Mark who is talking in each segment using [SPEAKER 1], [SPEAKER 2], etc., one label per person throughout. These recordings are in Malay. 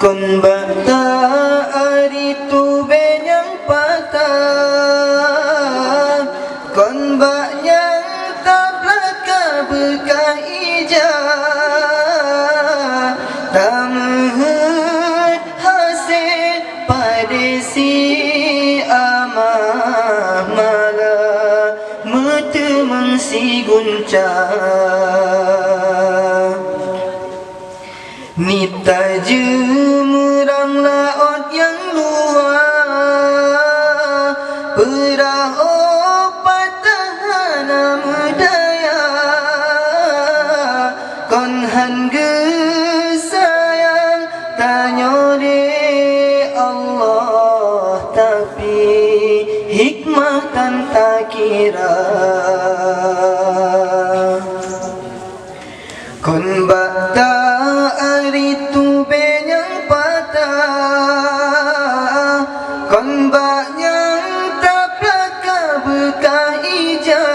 [SPEAKER 1] Kon bata ari tu benyang patah, kon banyak taplaka bekah ijah, tamhut hasil pada si amah malah metemang si guncah. Nita jemerang laut yang luar, perahu patah mudaya, kon hangga sayang tanya de Allah, tapi hikmah tan tak kira. Kon bata ari tu benyang patah, kon banyak taplaka bekah ijah,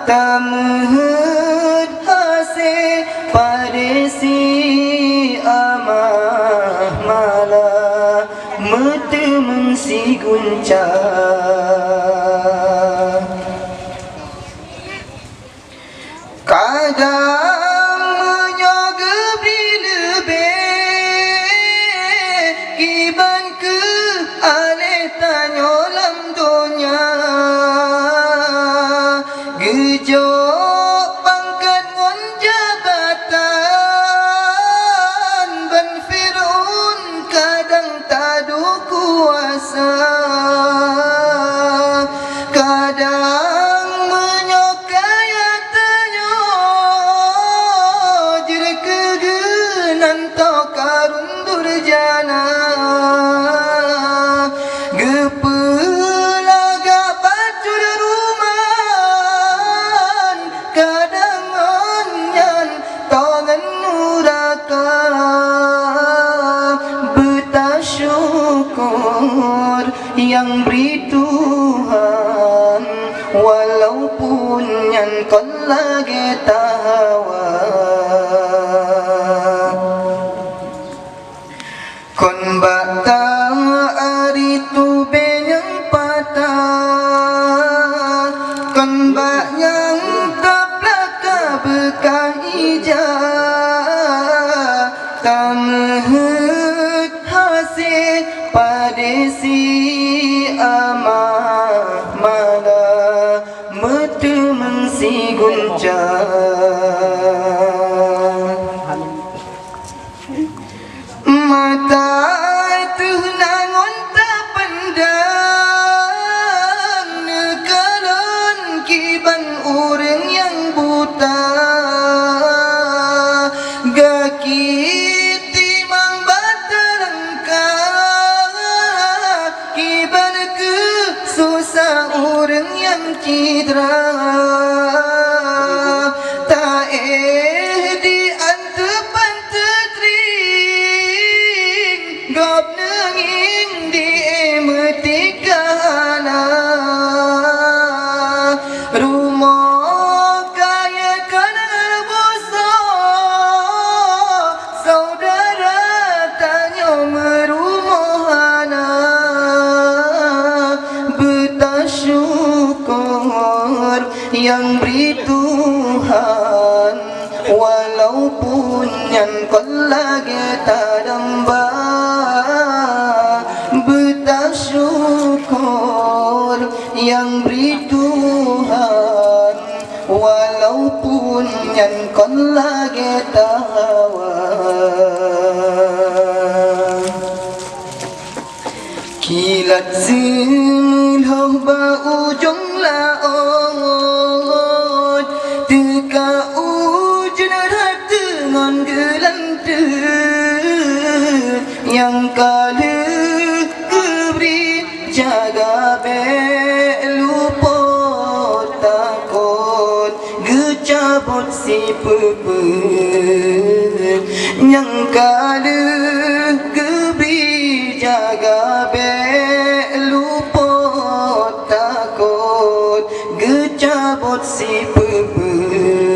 [SPEAKER 1] tamhut hasil pada si amah malah metemeng si guncah. Kadang menyogebri lebih kiban ke alih tanya lam dunia, gejok pangkat ngon jabatan, ban Fir'aun kadang tadu kuasa, kadang menyokai karun durjana, gepelaga bacur ruman, kadang onyan tangan nuraka, bertasyukur yang beri Tuhan, walaupun yang kon lagi tahawa. Kon bata ari tu benyang patah, kon banyak taplaka bekah ijah, tamhut hasil pada si amah malah metemeng si guncah. Mata itu nangon tak pandang, nekalan kiban orang yang buta, gaki timang batalangkah, kiban ke susah orang yang citra, tak di antepan gop nenging di emetikana, rumah kaya kanar bosok, saudara tanya merumohana, bertasyukur yang beri Tuhan, walaupun yang kon lagi tak damba, bertasyukur yang beri Tuhan, walaupun yang kon lagi tahawa. Kilat zimulah ujung laut, teka ujung hati ngon gelante, yang kala keberi jaga belupot takut gecabut si pepet, yang kala keberi jaga belupot takut gecabut si pepet.